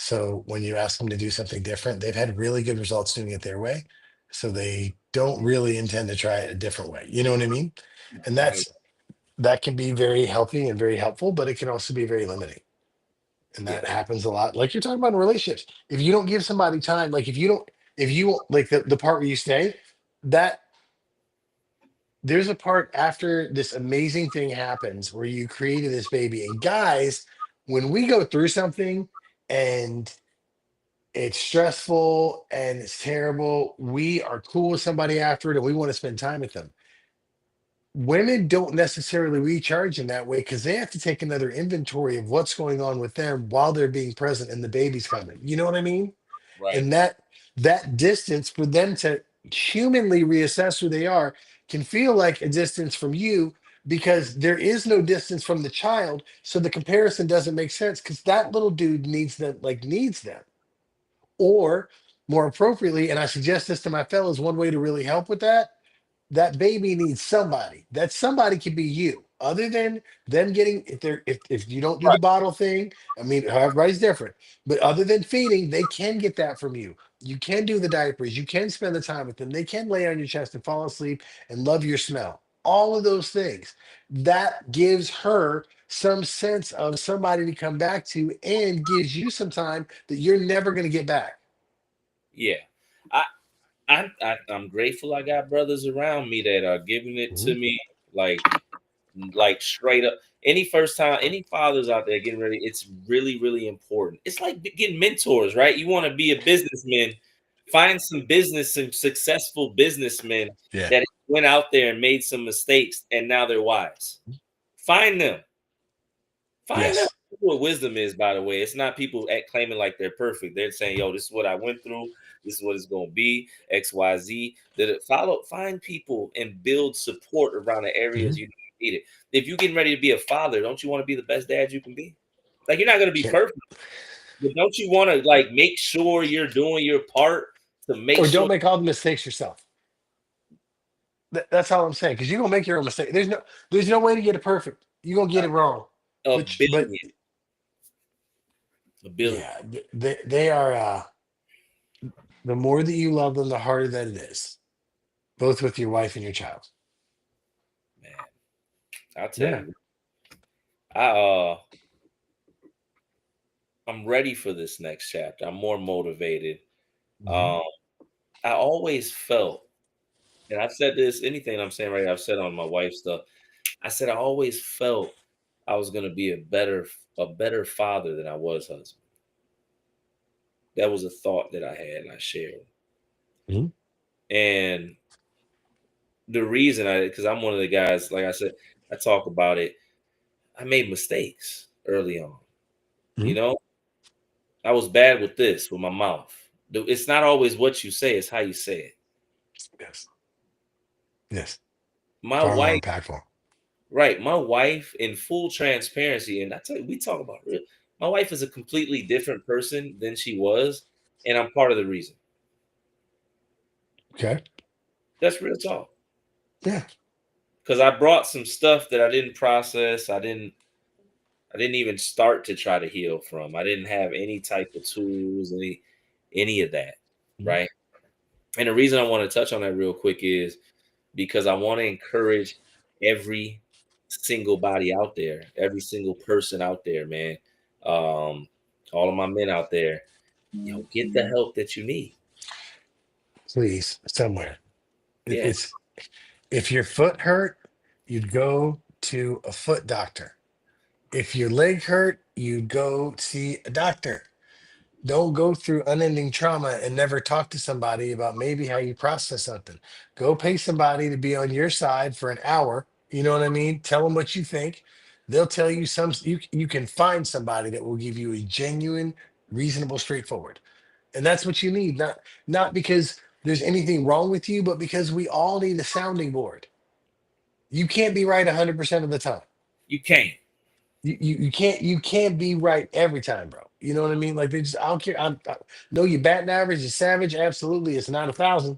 So when you ask them to do something different, they've had really good results doing it their way. So they don't really intend to try it a different way. You know what I mean? And that can be very healthy and very helpful, but it can also be very limiting. And Yeah, that happens a lot. Like you're talking about in relationships. If you don't give somebody time, like if you like the part where you stay, that there's a part after this amazing thing happens where you created this baby. And guys, when we go through something and it's stressful and it's terrible, we are cool with somebody after it and we want to spend time with them. Women don't necessarily recharge in that way because they have to take another inventory of what's going on with them while they're being present and the baby's coming. You know what I mean? right. And that distance for them to humanly reassess who they are can feel like a distance from you because there is no distance from the child. So the comparison doesn't make sense because that little dude needs them, like needs them. Or more appropriately, and I suggest this to my fellas, one way to really help with that, that baby needs somebody. That somebody could be you. Other than them getting, if you don't do the Right. bottle thing, I mean, everybody's different. But other than feeding, they can get that from you. You can do the diapers. You can spend the time with them. They can lay on your chest and fall asleep and love your smell. All of those things. That gives her some sense of somebody to come back to and gives you some time that you're never going to get back. Yeah. I, I'm grateful I got brothers around me that are giving it to Mhm. me like straight up. Any first time, any fathers out there getting ready, it's really, really important. It's like getting mentors, right? You want to be a businessman, find some successful businessmen Yeah. that went out there and made some mistakes and now they're wise. Find them. Find out Yes. what wisdom is, by the way. It's not people claiming like they're perfect. They're saying, yo, this is what I went through. This is what it's going to be. XYZ. That it follow, find people and build support around the areas Mhm. you need it. If you're getting ready to be a father, don't you want to be the best dad you can be? Like, you're not going to be Can't, perfect, but don't you want to like make sure you're doing your part to make or don't sure make all the mistakes yourself. That's all I'm saying. Because you're gonna make your own mistake. There's no way to get it perfect. You're gonna get it wrong. a But billion, a billion, yeah, they are the more that you love them, the harder that it is. Both with your wife and your child. man. I'll tell Yeah. you, I'm ready for this next chapter. I'm more motivated. Mhm. Um, I always felt, and I've said this, anything I'm saying right now, I've said on my wife's stuff. I said I always felt I was gonna be a better father than I was husband. That was a thought that I had and I shared. Mhm. And the reason because I'm one of the guys, like I said, I talk about it. I made mistakes early on. You Mhm. know, I was bad with this with my mouth. It's not always what you say; it's how you say it. Yes. Yes. My Far more wife impactful. Right. My wife, in full transparency, and I tell you, we talk about real. My wife is a completely different person than she was, and I'm part of the reason. Okay. That's real talk. Yeah. Because I brought some stuff that I didn't process. I didn't even start to try to heal from. I didn't have any type of tools, any of that. Mhm. Right. And the reason I want to touch on that real quick is because I want to encourage every single body out there, every single person out there, man. Um, all of my men out there, get the help that you need. Please, somewhere. Yeah, It's if your foot hurt, you'd go to a foot doctor. If your leg hurt, you'd go see a doctor. Don't go through unending trauma and never talk to somebody about maybe how you process something. Go pay somebody to be on your side for an hour. You know what I mean? Tell them what you think. They'll tell you you can find somebody that will give you a genuine, reasonable, straightforward. And that's what you need. Not because there's anything wrong with you, but because we all need a sounding board. You can't be right 100% of the time. you can. You can't be right every time, bro. You know what I mean? Like they just I don't care. No, your batting average is savage. Absolutely, it's not 1,000.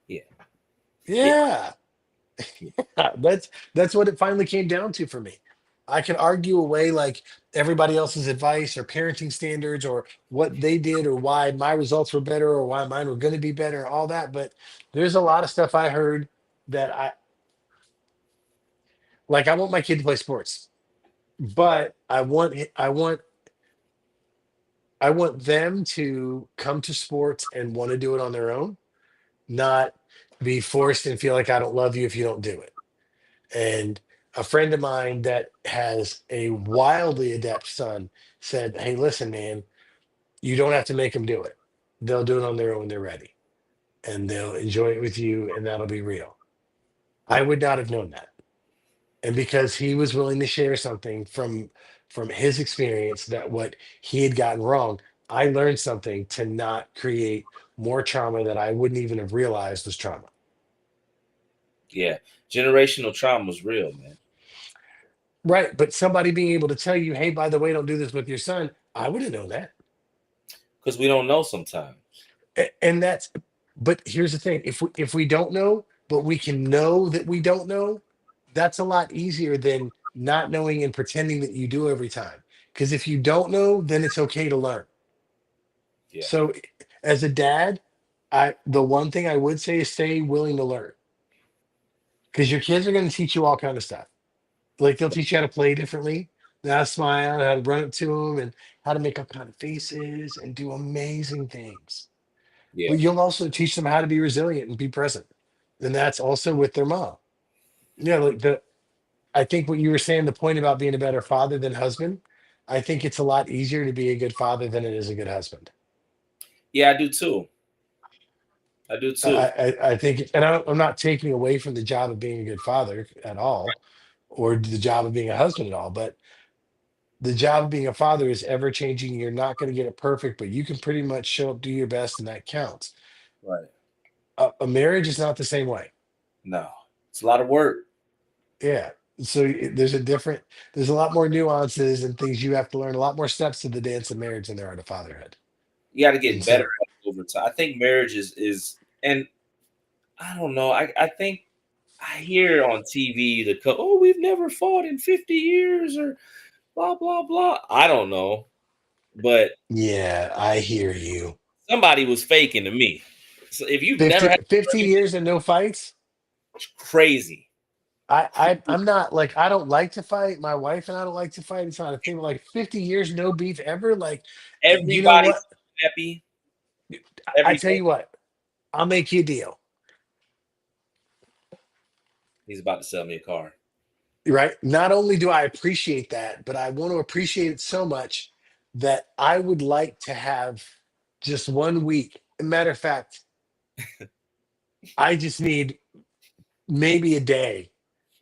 Yeah, it, Yeah, that's what it finally came down to for me. I can argue away like everybody else's advice or parenting standards or what they did or why my results were better or why mine were going to be better, all that. But there's a lot of stuff I heard that I like. I want my kid to play sports, but I want them to come to sports and want to do it on their own, not be forced and feel like I don't love you if you don't do it. And a friend of mine that has a wildly adept son said, "Hey, listen, man, you don't have to make them do it. They'll do it on their own when they're ready, and they'll enjoy it with you, and that'll be real." I would not have known that. And because he was willing to share something from his experience that what he had gotten wrong, I learned something to not create more trauma that I wouldn't even have realized was trauma. Yeah, generational trauma is real, man. Right. But somebody being able to tell you, hey, by the way, don't do this with your son, I would have known that. Because we don't know sometimes. And that's, but here's the thing, if we don't know, but we can know that we don't know, that's a lot easier than not knowing and pretending that you do every time. Because if you don't know, then it's okay to learn. Yeah, So as a dad, the one thing I would say is stay willing to learn. Because your kids are going to teach you all kind of stuff. Like they'll teach you how to play differently, how to smile, how to run up to them, and how to make all kind of faces and do amazing things. yeah, But you'll also teach them how to be resilient and be present. And that's also with their mom. Yeah, like the I think what you were saying, the point about being a better father than husband, I think it's a lot easier to be a good father than it is a good husband. yeah. I do too. I do too. I think, and I'm not taking away from the job of being a good father at all, or the job of being a husband at all, but the job of being a father is ever changing. You're not going to get it perfect, but you can pretty much show up, do your best, and that counts. Right. A marriage is not the same way. No, it's a lot of work. Yeah. So there's a lot more nuances and things you have to learn, a lot more steps to the dance of marriage than there are to fatherhood. You got to And get better so, at it over time. I think marriage is, and I don't know. I think I hear on TV oh, we've never fought in 50 years or blah blah blah. I don't know, but yeah, I hear you. somebody was faking to me. So if you've never had 50 an argument, years and no fights. it's crazy. I'm not like, I don't like to fight. My wife and I don't like to fight. It's not a thing. But like 50 years, no beef ever. Like, you know Everybody's what? happy. I tell Everything. you what, I'll make you a deal. He's about to sell me a car. Right? Not only do I appreciate that, but I want to appreciate it so much that I would like to have just 1 week. Matter of fact, I just need maybe a day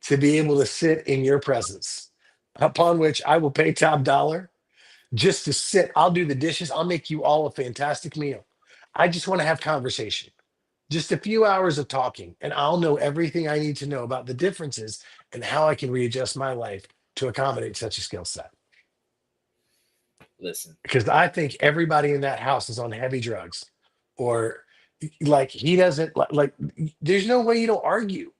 to be able to sit in your presence, upon which I will pay top dollar just to sit. I'll do the dishes. I'll make you all a fantastic meal. I just want to have conversation. Just a few hours of talking, and I'll know everything I need to know about the differences and how I can readjust my life to accommodate such a skill set. Listen, Because I think everybody in that house is on heavy drugs, or like he doesn't like. There's no way you don't argue.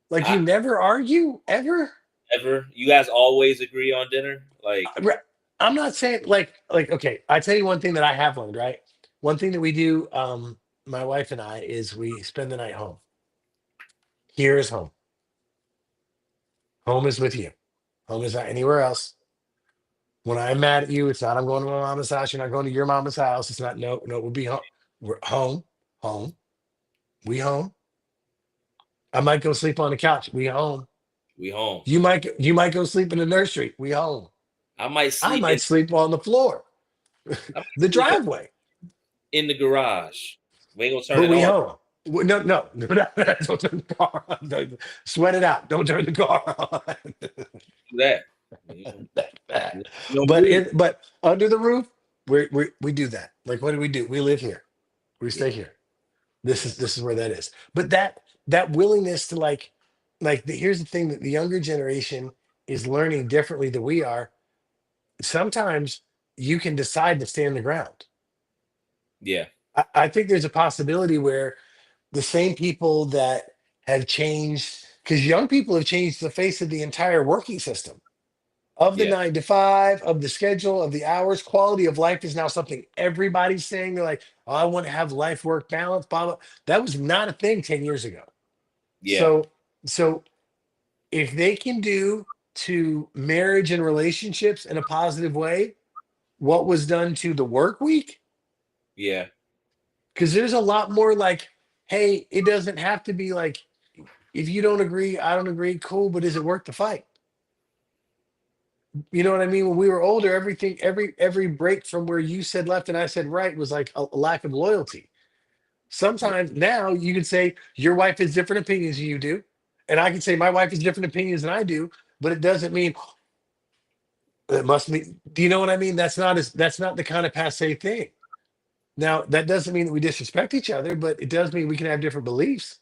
Like I you never argue ever. ever. You guys always agree on dinner. Like, Right. I'm not saying like okay. I tell you one thing that I have learned. Right. One thing that we do, my wife and I, is we spend the night home. Here is home. Home is with you. Home is not anywhere else. When I'm mad at you, it's not I'm going to my mama's house. You're not going to your mama's house. It's not no, no, we'll be home. We're home, home, we home. I might go sleep on the couch. We home. we home. You might go sleep in the nursery. We home. I might I sleep in. might sleep on the floor, I might the sleep driveway, in the garage. We ain't gonna turn but it we on. home. No, no, no, don't turn the car on. Sweat it out. Don't turn the car on. Do that. You know, but move. but under the roof, we do that. Like what do? We live here. We Yeah, stay here. This yeah, is where that is. But that willingness to here's the thing that the younger generation is learning differently than we are. Sometimes you can decide to stand the ground. yeah, I think there's a possibility where the same people that have changed, because young people have changed the face of the entire working system. of the Yeah. 9 to 5, of the schedule, of the hours. Quality of life is now something everybody's saying. They're like, oh, I want to have life work balance, blah, blah. That was not a thing 10 years ago. Yeah. So, so if they can do to marriage and relationships in a positive way what was done to the work week, Yeah. because there's a lot more like, hey, it doesn't have to be like, if you don't agree, I don't agree, cool, but is it worth the fight? You know what I mean? When we were older, everything, every break from where you said left and I said right was like a lack of loyalty. Yeah. Sometimes now you can say your wife has different opinions than you do, and I can say my wife has different opinions than I do, but it doesn't mean it must mean. Do you know what I mean? That's not the kind of passe thing. Now that doesn't mean that we disrespect each other, but it does mean we can have different beliefs.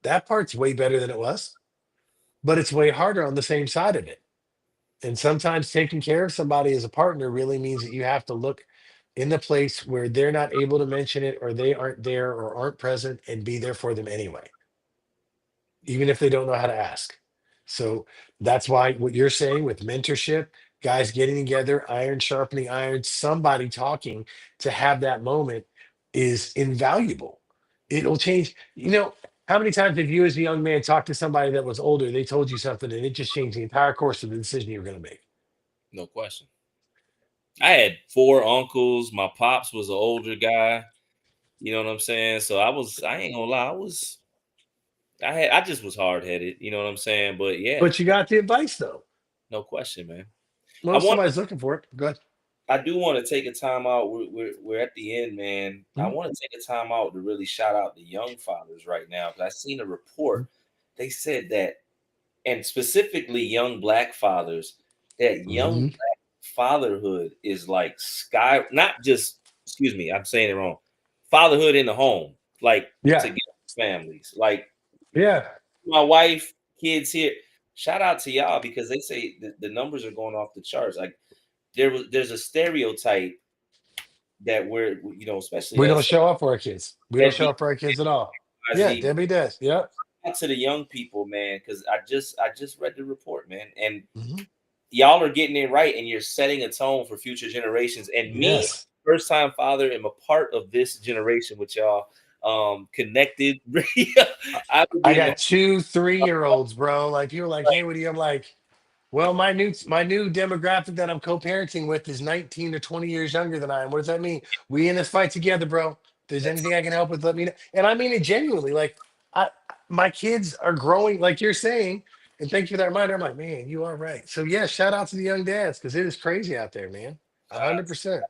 That part's way better than it was, but it's way harder on the same side of it. And sometimes taking care of somebody as a partner really means that you have to look in the place where they're not able to mention it or they aren't there or aren't present and be there for them anyway, Yeah. even if they don't know how to ask. So that's why what you're saying with mentorship, guys getting together, iron sharpening iron, somebody talking to have that moment is invaluable. It'll change. How many times have you, as a young man, talked to somebody that was older? They told you something and it just changed the entire course of the decision you were going to make. No question. I had four uncles. My pops was an older guy. You know what I'm saying? So I ain't gonna lie, I just was hard headed. You know what I'm saying? But yeah, But you got the advice though. no question, man. I Well, want somebody's looking for it. Go ahead. I do want to take a time out. We're at the end, man. I Mhm, want to take a time out to really shout out the young fathers right now because I seen a report. They said that, and specifically young black fathers, that young mhm. black fatherhood is like sky. Not just, excuse me, I'm saying it wrong. Fatherhood in the home, like Yeah, together families, like yeah. my wife, kids here. Shout out to y'all because they say the numbers are going off the charts. Like there's a stereotype that especially We don't us show up for our kids. We don't that show up for our kids at all. demonizes Yeah, the Debbie does. Yep. to the young people, man. Because I just read the report, man, and Mhm. y'all are getting it right, and you're setting a tone for future generations. And me, Yes. first time father, am a part of this generation with y'all. Connected. I would I be in the got two 3-year olds, bro. Like you were like, hey, what do you? I'm like, well, my new demographic that I'm co-parenting with is 19 to 20 years younger than I am. What does that mean? We in this fight together, bro. If there's anything I can help with, let me know. And I mean it genuinely. Like I my kids are growing, like you're saying. And thank you for that reminder. I'm like, man, you are right. So yeah, shout out to the young dads because it is crazy out there, man. A shout out hundred percent.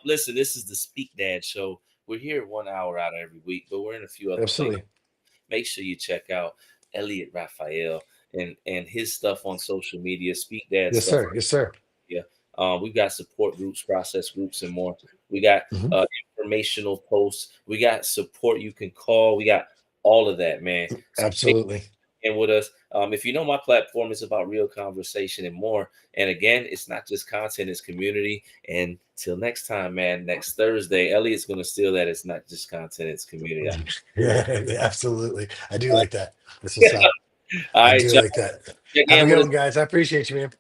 listen, this is the Speak Dad show. We're here 1 hour out every week, but we're in a few other places. Absolutely. Make sure you check out Elliot Raphael and his stuff on social media, Speak Dad Yes, stuff. sir. Yes, sir. Yeah, we've got support groups, process groups, and more. We got Mhm. informational posts. We got support you can call. We got all of that, man. So Absolutely. and with us. If you know my platform is about real conversation and more. And again, it's not just content, it's community. And till next time, man, next Thursday, Elliot's gonna steal that. It's not just content, it's community. Yeah, absolutely. I do like that. That's what's up. All I right, do y'all like that. check Have a in good with us. one, guys. I appreciate you, man.